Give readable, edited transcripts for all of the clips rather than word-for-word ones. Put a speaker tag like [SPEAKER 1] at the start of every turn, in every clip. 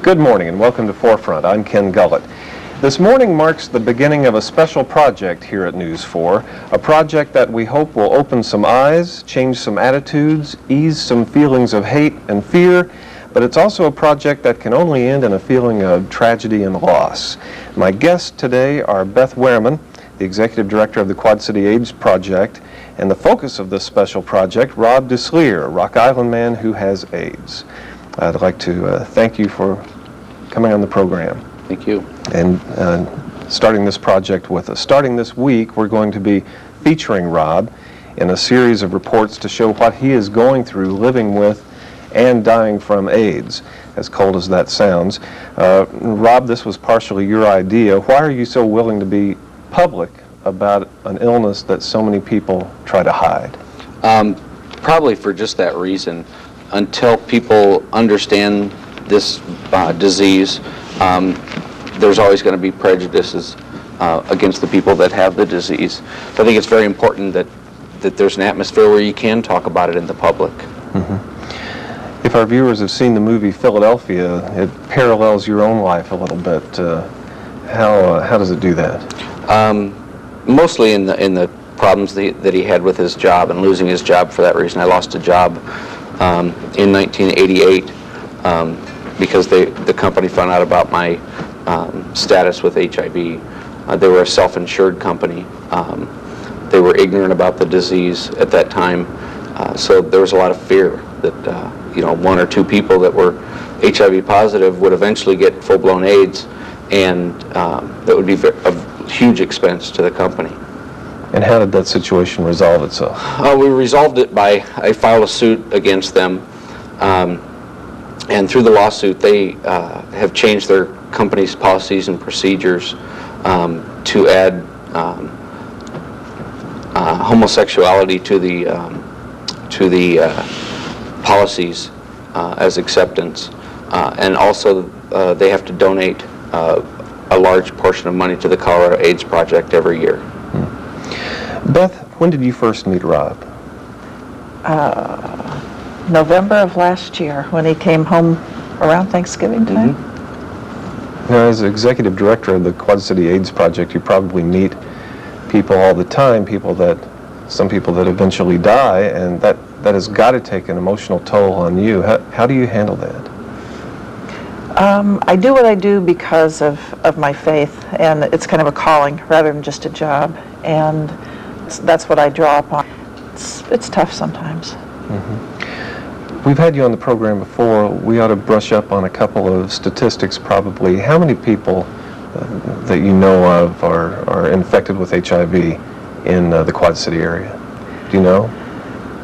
[SPEAKER 1] Good morning and welcome to Forefront. I'm Ken Gullette. This morning marks the beginning of a special project here at News 4, a project that we hope will open some eyes, change some attitudes, ease some feelings of hate and fear, but it's also a project that can only end in a feeling of tragedy and loss. My guests today are Beth Wehrman, the Executive Director of the Quad City AIDS Project, and the focus of this special project, Robb Dussliere, a Rock Island man who has AIDS. I'd like to thank you for coming on the program.
[SPEAKER 2] Thank you.
[SPEAKER 1] And starting this project with us. Starting this week, we're going to be featuring Robb in a series of reports to show what he is going through living with and dying from AIDS, as cold as that sounds. Robb, this was partially your idea. Why are you so willing to be public about an illness that so many people try to hide?
[SPEAKER 2] Probably for just that reason. Until people understand this disease, there's always going to be prejudices against the people that have the disease. So I think it's very important that there's an atmosphere where you can talk about it in the public.
[SPEAKER 1] Mm-hmm. If our viewers have seen the movie Philadelphia, it parallels your own life a little bit. How does it do that?
[SPEAKER 2] Mostly in the problems that he had with his job and losing his job for that reason. I lost a job in 1988 because the company found out about my status with HIV. They were a self-insured company. They were ignorant about the disease at that time, so there was a lot of fear that one or two people that were HIV positive would eventually get full-blown AIDS, and that would be a huge expense to the company.
[SPEAKER 1] And how did that situation resolve itself?
[SPEAKER 2] We resolved it by, I filed a suit against them, and through the lawsuit they have changed their company's policies and procedures to add homosexuality to the policies as acceptance, and also they have to donate a large portion of money to the Colorado AIDS Project every year.
[SPEAKER 1] Beth, when did you first meet Robb?
[SPEAKER 3] November of last year, when he came home around Thanksgiving time.
[SPEAKER 1] Mm-hmm. Now, as Executive Director of the Quad City AIDS Project, you probably meet people all the time, some people that eventually die, and that has got to take an emotional toll on you. How do you handle that?
[SPEAKER 3] I do what I do because of my faith, and it's kind of a calling rather than just a job, and that's what I draw upon. It's tough sometimes.
[SPEAKER 1] Mm-hmm. We've had you on the program before. We ought to brush up on a couple of statistics probably. How many people that you know of are infected with HIV in the Quad City area? Do you know?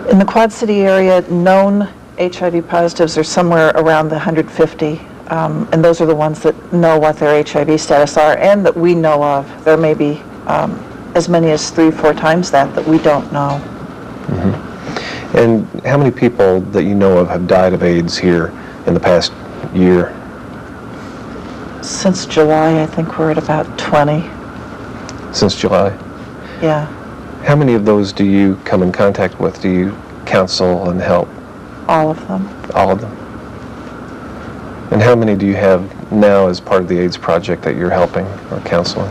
[SPEAKER 3] In the Quad City area, known HIV positives are somewhere around the 150. And those are the ones that know what their HIV status are and that we know of. There may be as many as 3-4 times that we don't know.
[SPEAKER 1] Mm-hmm. And how many people that you know of have died of AIDS here in the past year?
[SPEAKER 3] Since July, I think we're at about 20. Since
[SPEAKER 1] July?
[SPEAKER 3] Yeah.
[SPEAKER 1] How many of those do you come in contact with? Do you counsel and help?
[SPEAKER 3] All of them.
[SPEAKER 1] All of them? And how many do you have now as part of the AIDS Project that you're helping or counseling?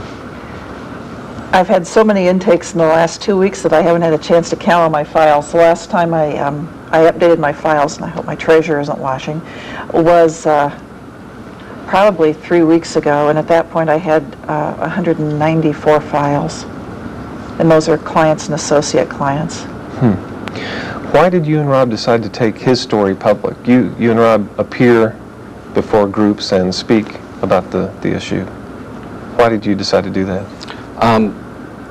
[SPEAKER 3] I've had so many intakes in the last 2 weeks that I haven't had a chance to count on my files. The last time I updated my files, and I hope my treasurer isn't watching, was probably 3 weeks ago, and at that point I had 194 files. And those are clients and associate clients.
[SPEAKER 1] Why did you and Robb decide to take his story public? You and Robb appear before groups and speak about the issue. Why did you decide to do that?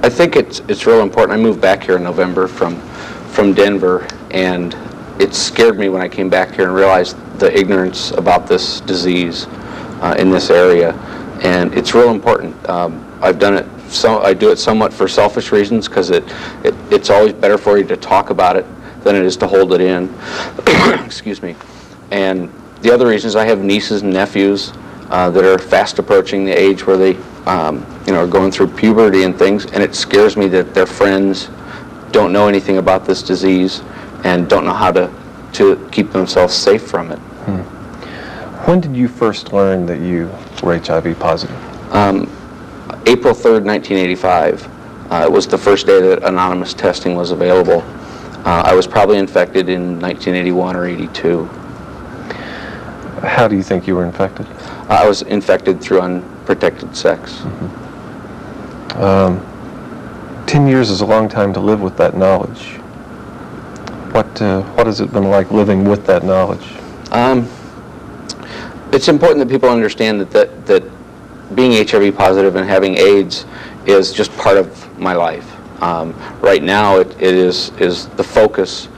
[SPEAKER 2] I think it's real important. I moved back here in November from Denver, and it scared me when I came back here and realized the ignorance about this disease in this area, and it's real important. I've done it. I do it somewhat for selfish reasons because it's always better for you to talk about it than it is to hold it in. Excuse me. And the other reason is I have nieces and nephews that are fast approaching the age where they are going through puberty and things, and it scares me that their friends don't know anything about this disease and don't know how to keep themselves safe from it.
[SPEAKER 1] When did you first learn that you were HIV positive?
[SPEAKER 2] April 3rd, 1985. It was the first day that anonymous testing was available. I was probably infected in 1981 or 82.
[SPEAKER 1] How do you think you were infected?
[SPEAKER 2] I was infected through unprotected sex.
[SPEAKER 1] 10 years is a long time to live with that knowledge. What has it been like living with that knowledge?
[SPEAKER 2] It's important that people understand that being HIV positive and having AIDS is just part of my life. Right now it is the focus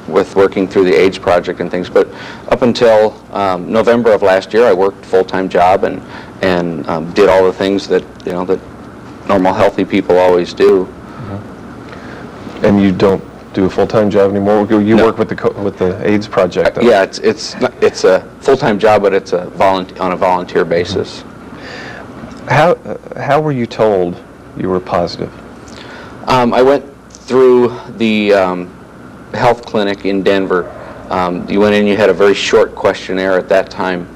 [SPEAKER 2] with working through the AIDS project and things, but up until November of last year I worked a full-time job and did all the things that that normal healthy people always do.
[SPEAKER 1] And you don't do a full-time job anymore? You
[SPEAKER 2] No.
[SPEAKER 1] work with the AIDS project?
[SPEAKER 2] Yeah, it's a full-time job, but it's on a volunteer basis.
[SPEAKER 1] How were you told you were positive?
[SPEAKER 2] I went through the health clinic in Denver. You went in, you had a very short questionnaire at that time,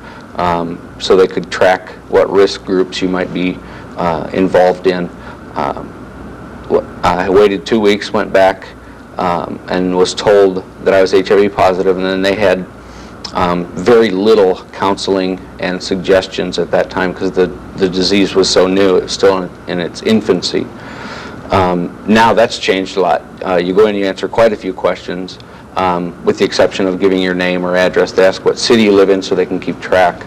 [SPEAKER 2] so they could track what risk groups you might be involved in. I waited 2 weeks, went back, and was told that I was HIV positive, and then they had very little counseling and suggestions at that time because the disease was so new. It was still in its infancy. Now that's changed a lot. You go in, you answer quite a few questions, with the exception of giving your name or address. They ask what city you live in so they can keep track.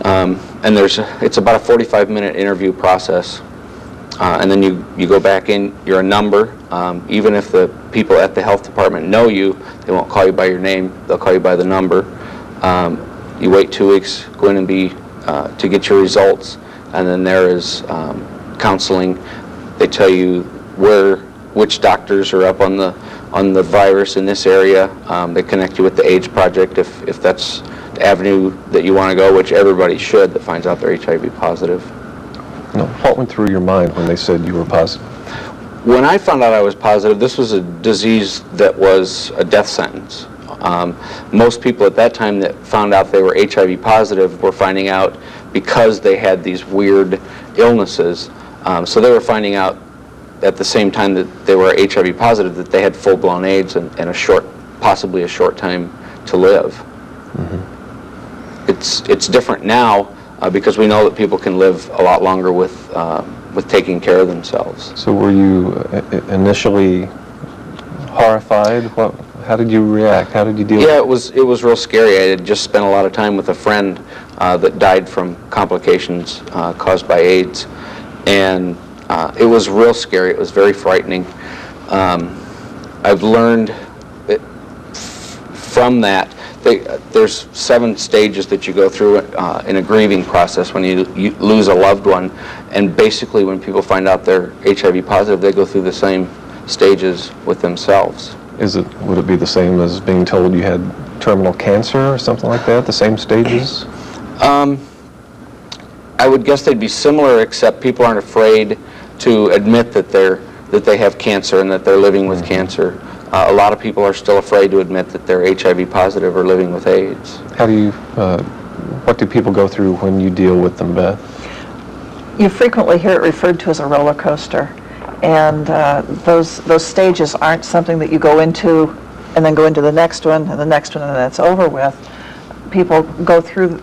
[SPEAKER 2] And it's about a 45-minute interview process. And then you go back in, you're a number. Even if the people at the health department know you, they won't call you by your name, they'll call you by the number. You wait 2 weeks, go in and to get your results, and then there is counseling. They tell you which doctors are up on the virus in this area. They connect you with the AIDS project if that's the avenue that you want to go, which everybody should that finds out they're HIV positive.
[SPEAKER 1] What went through your mind when they said you were positive?
[SPEAKER 2] When I found out I was positive, this was a disease that was a death sentence. Most people at that time that found out they were HIV positive were finding out because they had these weird illnesses. So they were finding out at the same time that they were HIV positive that they had full-blown AIDS and possibly a short time to live. It's different now because we know that people can live a lot longer with taking care of themselves.
[SPEAKER 1] So were you initially horrified? How did you react? How did you deal with it?
[SPEAKER 2] Yeah, it was real scary. I had just spent a lot of time with a friend that died from complications caused by AIDS, and it was real scary. It was very frightening. I've learned from that. There's 7 stages that you go through in a grieving process when you lose a loved one, and basically when people find out they're HIV positive, they go through the same stages with themselves.
[SPEAKER 1] Would it be the same as being told you had terminal cancer or something like that, the same stages?
[SPEAKER 2] I would guess they'd be similar, except people aren't afraid to admit that they have cancer and that they're living with cancer. A lot of people are still afraid to admit that they're HIV positive or living with AIDS.
[SPEAKER 1] What do people go through when you deal with them, Beth?
[SPEAKER 3] You frequently hear it referred to as a roller coaster, and those stages aren't something that you go into and then go into the next one and the next one and then it's over with. People go through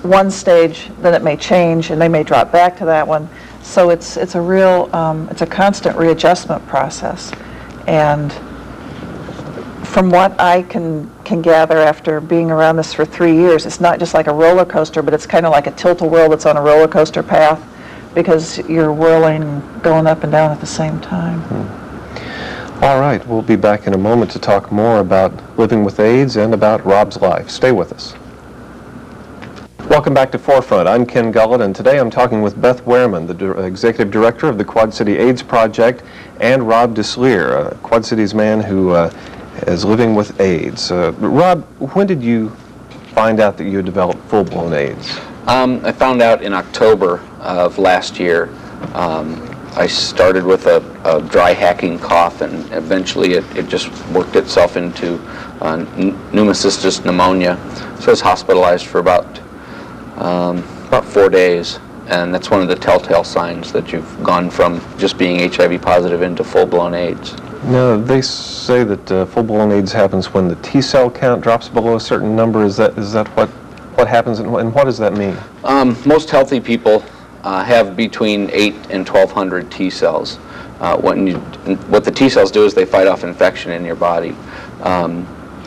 [SPEAKER 3] one stage, then it may change and they may drop back to that one. So it's a real it's a constant readjustment process. And from what I can gather after being around this for 3 years, it's not just like a roller coaster, but it's kind of like a tilt-a-whirl that's on a roller coaster path, because you're whirling and going up and down at the same time.
[SPEAKER 1] All right, we'll be back in a moment to talk more about living with AIDS and about Robb's life. Stay with us. Welcome back to Forefront. I'm Ken Gullette, and today I'm talking with Beth Wehrman, the Executive Director of the Quad City AIDS Project, and Robb Dussliere, a Quad Cities man who is living with AIDS. Robb, when did you find out that you had developed full-blown AIDS?
[SPEAKER 2] I found out in October of last year. I started with a dry hacking cough, and eventually it just worked itself into pneumocystis pneumonia. So I was hospitalized for about 4 days, and that's one of the telltale signs that you've gone from just being HIV positive into full-blown AIDS.
[SPEAKER 1] Now, they say that full-blown AIDS happens when the T cell count drops below a certain number. Is that what happens, and what does that mean?
[SPEAKER 2] Most healthy people have between 8 and 1,200 T cells. What the T cells do is they fight off infection in your body.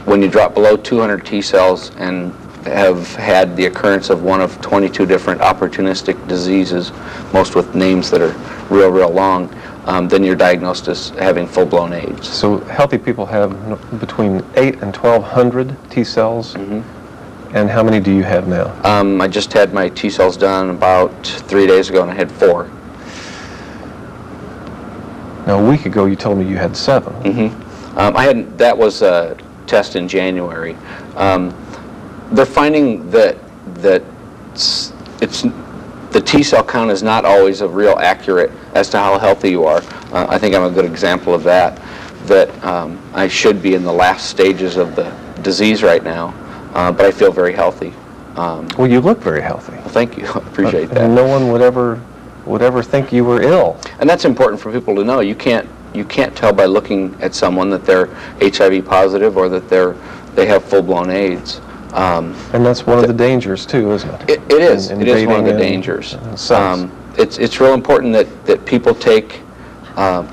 [SPEAKER 2] When you drop below 200 T cells and have had the occurrence of one of 22 different opportunistic diseases, most with names that are real long, then you're diagnosed as having full-blown AIDS.
[SPEAKER 1] So healthy people have between 8 and 1,200 T cells.
[SPEAKER 2] Mm-hmm.
[SPEAKER 1] And how many do you have now?
[SPEAKER 2] I just had my T cells done about 3 days ago, and I had 4.
[SPEAKER 1] Now, a week ago, you told me you had 7.
[SPEAKER 2] Mm-hmm. That was a test in January. They're finding that the T cell count is not always a real accurate as to how healthy you are. I think I'm a good example of that. I should be in the last stages of the disease right now, but I feel very healthy.
[SPEAKER 1] Well, you look very healthy.
[SPEAKER 2] Well, thank you. I appreciate that.
[SPEAKER 1] And no one would ever think you were ill.
[SPEAKER 2] And that's important for people to know. You can't tell by looking at someone that they're HIV positive or that they have full-blown AIDS.
[SPEAKER 1] And that's one of the dangers too, isn't it?
[SPEAKER 2] It is. It is one of the dangers. It's real important that people take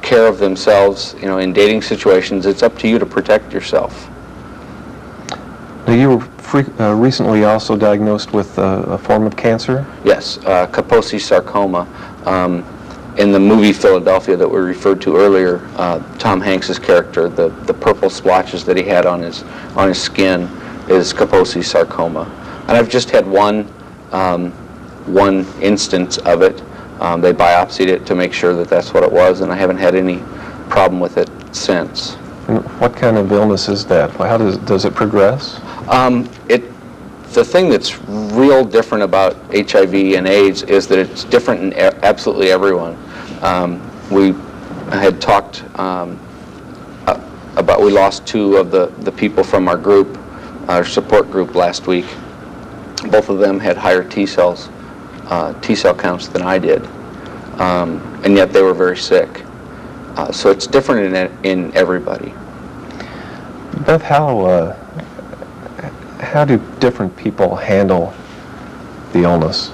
[SPEAKER 2] care of themselves. You know, in dating situations, it's up to you to protect yourself.
[SPEAKER 1] Now, you were recently also diagnosed with a form of cancer?
[SPEAKER 2] Yes, Kaposi sarcoma. In the movie Philadelphia that we referred to earlier, Tom Hanks's character, the purple splotches that he had on his skin is Kaposi sarcoma. And I've just had one instance of it. They biopsied it to make sure that that's what it was, and I haven't had any problem with it since.
[SPEAKER 1] And what kind of illness is that? How does it progress?
[SPEAKER 2] The thing that's real different about HIV and AIDS is that it's different in absolutely everyone. We had talked about, we lost 2 of the people from our group, our support group last week. Both of them had higher T cell counts than I did, and yet they were very sick. So it's different in everybody.
[SPEAKER 1] Beth, how do different people handle the illness?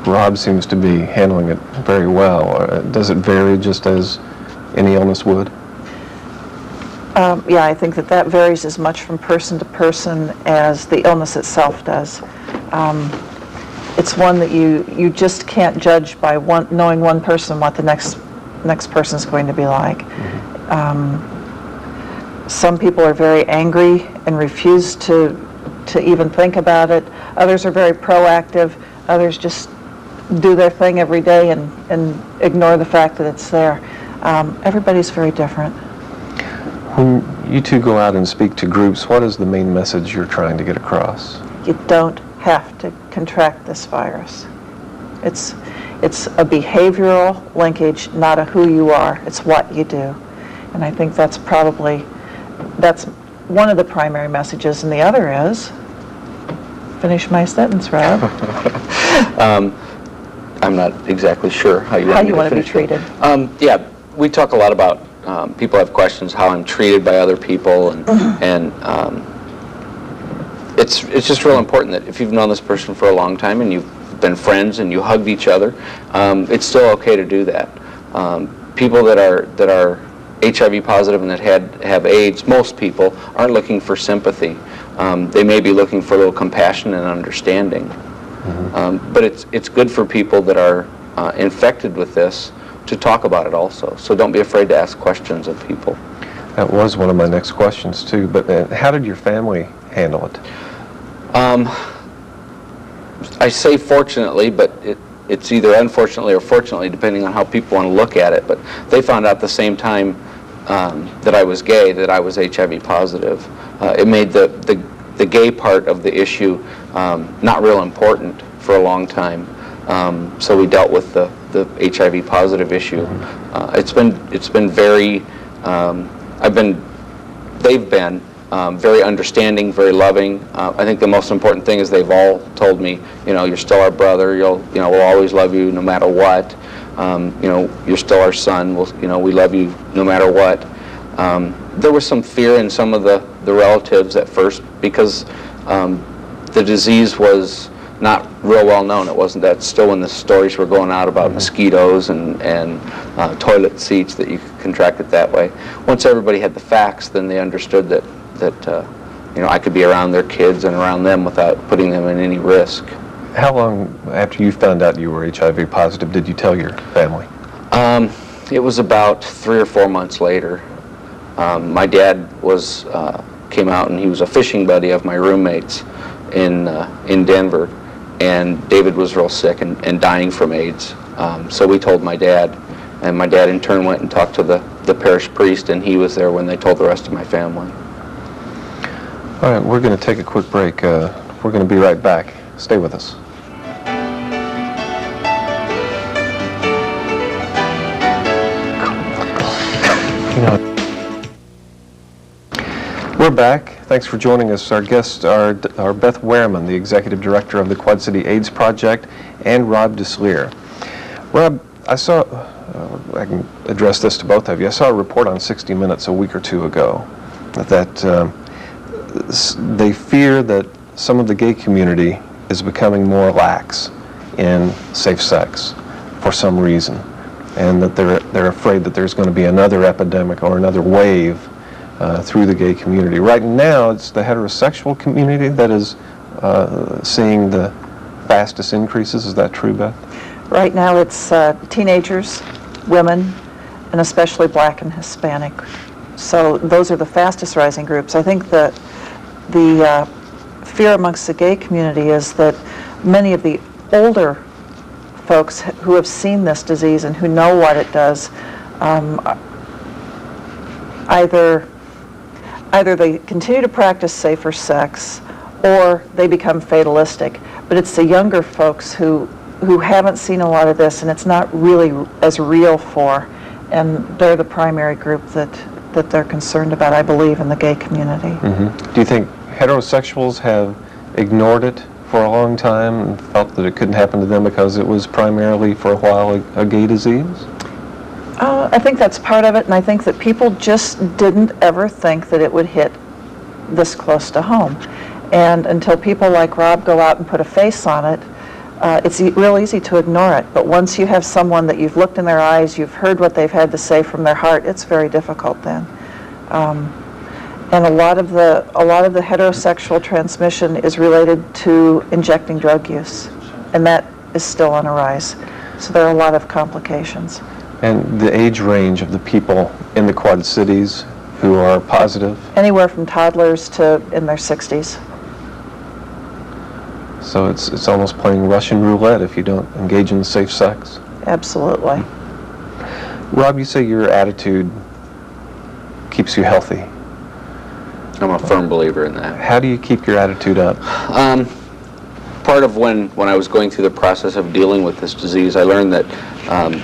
[SPEAKER 1] Robb seems to be handling it very well. Does it vary just as any illness would?
[SPEAKER 3] Yeah, I think that varies as much from person to person as the illness itself does. It's one that you just can't judge by knowing one person what the next person is going to be like. Some people are very angry and refuse to even think about it. Others are very proactive. Others just do their thing every day and ignore the fact that it's there. Everybody's very different.
[SPEAKER 1] When you two go out and speak to groups, what is the main message you're trying to get across?
[SPEAKER 3] You don't have to contract this virus. It's a behavioral linkage, not a who you are. It's what you do. And I think that's one of the primary messages, and the other is, finish my sentence, Rob.
[SPEAKER 2] I'm not exactly sure how you want
[SPEAKER 3] to be treated.
[SPEAKER 2] Yeah, we talk a lot about people have questions how I'm treated by other people, and it's just real important that if you've known this person for a long time and you've been friends and you hugged each other, it's still okay to do that. People that are HIV positive and that have AIDS, most people aren't looking for sympathy. They may be looking for a little compassion and understanding. But it's good for people that are infected with this to talk about it also. So don't be afraid to ask questions of people.
[SPEAKER 1] That was one of my next questions too, but how did your family handle it?
[SPEAKER 2] I say fortunately, but it's either unfortunately or fortunately, depending on how people want to look at it. But they found out the same time that I was gay, that I was HIV positive. It made the gay part of the issue not real important for a long time. So we dealt with the the HIV positive issue. It's been very, they've been very understanding, very loving. I think the most important thing is they've all told me, you're still our brother. We'll always love you no matter what. You're still our son. We love you no matter what. There was some fear in some of the relatives at first because the disease was not real well known. It wasn't that still when the stories were going out about mosquitoes and toilet seats that you could contract it that way. Once everybody had the facts, then they understood that I could be around their kids and around them without putting them in any risk.
[SPEAKER 1] How long after you found out you were HIV positive did you tell your family?
[SPEAKER 2] It was about 3 or 4 months later. My dad came out, and he was a fishing buddy of my roommate's in Denver, and David was real sick and dying from AIDS. So we told my dad, and my dad in turn went and talked to the parish priest, and he was there when they told the rest of my family.
[SPEAKER 1] All right, we're going to take a quick break. We're going to be right back. Stay with us. We're back. Thanks for joining us. Our guests are Beth Wehrman, the Executive Director of the Quad City AIDS Project, and Robb Dussliere. Robb, I saw, I can address this to both of you, I saw a report on 60 Minutes a week or two ago that they fear that some of the gay community is becoming more lax in safe sex for some reason, and that they're afraid that there's going to be another epidemic or another wave through the gay community. Right now, it's the heterosexual community that is seeing the fastest increases. Is that true, Beth?
[SPEAKER 3] Right now it's teenagers, women, and especially Black and Hispanic. So those are the fastest rising groups. I think that the fear amongst the gay community is that many of the older folks who have seen this disease and who know what it does, either they continue to practice safer sex or they become fatalistic. But it's the younger folks who haven't seen a lot of this and it's not really as real for, and they're the primary group that they're concerned about, I believe, in the gay community.
[SPEAKER 1] Mm-hmm. Do you think heterosexuals have ignored it for a long time and felt that it couldn't happen to them because it was primarily for a while a gay disease?
[SPEAKER 3] I think that's part of it, and I think that people just didn't ever think that it would hit this close to home. And until people like Robb go out and put a face on it, it's real easy to ignore it. But once you have someone that you've looked in their eyes, you've heard what they've had to say from their heart, it's very difficult then. And a lot of the heterosexual transmission is related to injecting drug use, and that is still on a rise. So there are a lot of complications.
[SPEAKER 1] And the age range of the people in the Quad Cities who are positive?
[SPEAKER 3] Anywhere from toddlers to in their 60s.
[SPEAKER 1] So it's almost playing Russian roulette if you don't engage in safe sex?
[SPEAKER 3] Absolutely.
[SPEAKER 1] Robb, you say your attitude keeps you healthy.
[SPEAKER 2] I'm a firm believer in that.
[SPEAKER 1] How do you keep your attitude up?
[SPEAKER 2] Part of when I was going through the process of dealing with this disease, I learned that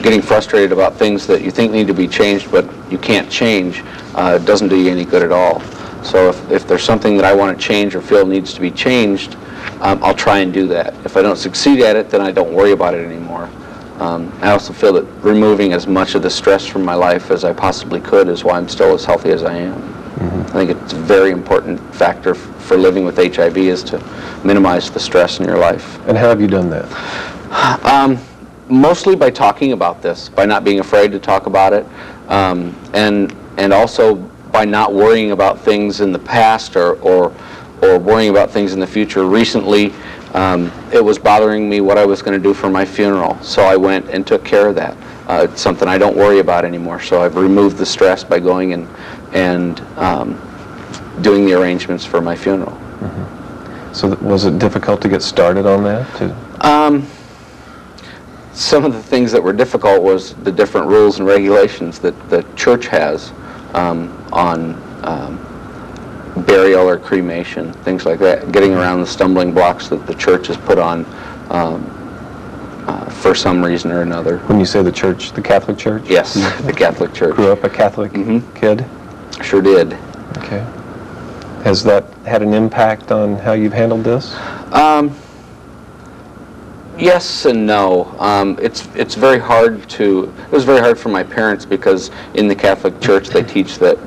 [SPEAKER 2] getting frustrated about things that you think need to be changed but you can't change doesn't do you any good at all. So if there's something that I want to change or feel needs to be changed, I'll try and do that. If I don't succeed at it, then I don't worry about it anymore. I also feel that removing as much of the stress from my life as I possibly could is why I'm still as healthy as I am. Mm-hmm. I think it's a very important factor for living with HIV is to minimize the stress in your life.
[SPEAKER 1] And how have you done that?
[SPEAKER 2] Mostly by talking about this, by not being afraid to talk about it, and also by not worrying about things in the past or worrying about things in the future. Recently, it was bothering me what I was going to do for my funeral, so I went and took care of that. It's something I don't worry about anymore, so I've removed the stress by going and doing the arrangements for my funeral.
[SPEAKER 1] Mm-hmm. So was it difficult to get started on that too?
[SPEAKER 2] Some of the things that were difficult was the different rules and regulations that the church has on burial or cremation, things like that, getting around the stumbling blocks that the church has put on for some reason or another.
[SPEAKER 1] When you say the church, the Catholic Church?
[SPEAKER 2] Yes, the Catholic Church.
[SPEAKER 1] Grew up a Catholic kid?
[SPEAKER 2] Sure did.
[SPEAKER 1] Okay. Has that had an impact on how you've handled this?
[SPEAKER 2] Yes and no. It's very hard to. It was very hard for my parents because in the Catholic Church they teach that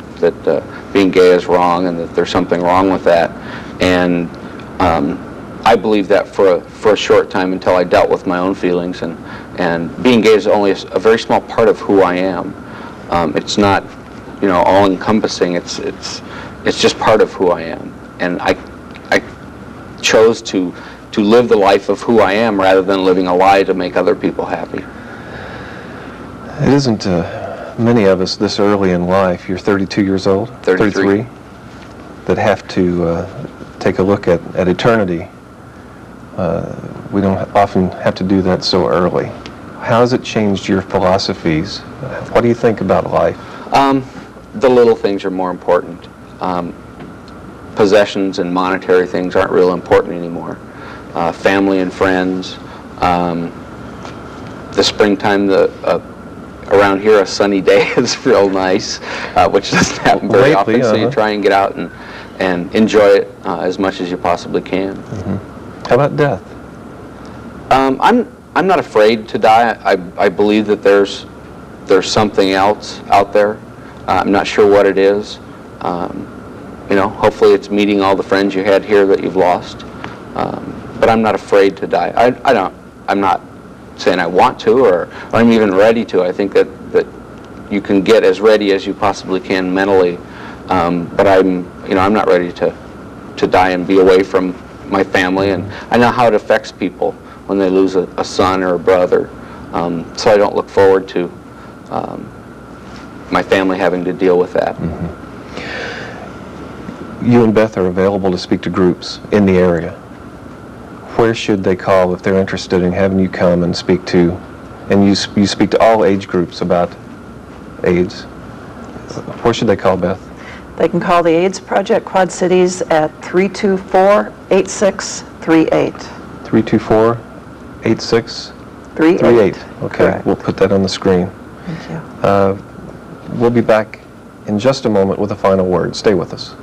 [SPEAKER 2] being gay is wrong and that there's something wrong with that, and I believed that for a short time until I dealt with my own feelings, and being gay is only a very small part of who I am. It's not, all encompassing. It's just part of who I am, and I chose to live the life of who I am rather than living a lie to make other people happy.
[SPEAKER 1] It isn't many of us this early in life. You're 32 years old?
[SPEAKER 2] 33.
[SPEAKER 1] That have to take a look at eternity. We don't often have to do that so early. How has it changed your philosophies? What do you think about life?
[SPEAKER 2] The little things are more important. Possessions and monetary things aren't real important anymore. Family and friends. The springtime, around here, a sunny day is real nice, which doesn't happen very often. So you try and get out and enjoy it as much as you possibly can.
[SPEAKER 1] How about death?
[SPEAKER 2] I'm not afraid to die. I believe that there's something else out there. I'm not sure what it is. Hopefully it's meeting all the friends you had here that you've lost. But I'm not afraid to die. I'm not saying I want to or I'm even ready to. I think that you can get as ready as you possibly can mentally. But I'm not ready to die and be away from my family, and I know how it affects people when they lose a son or a brother. So I don't look forward to my family having to deal with that.
[SPEAKER 1] You and Beth are available to speak to groups in the area. Where should they call if they're interested in having you come and speak to, and you speak to all age groups about AIDS? Where should they call, Beth?
[SPEAKER 3] They can call the AIDS Project Quad Cities at 324-8638.
[SPEAKER 1] 324-8638. Okay,
[SPEAKER 3] Correct.
[SPEAKER 1] We'll put that on the screen.
[SPEAKER 3] Thank you.
[SPEAKER 1] We'll be back in just a moment with a final word. Stay with us.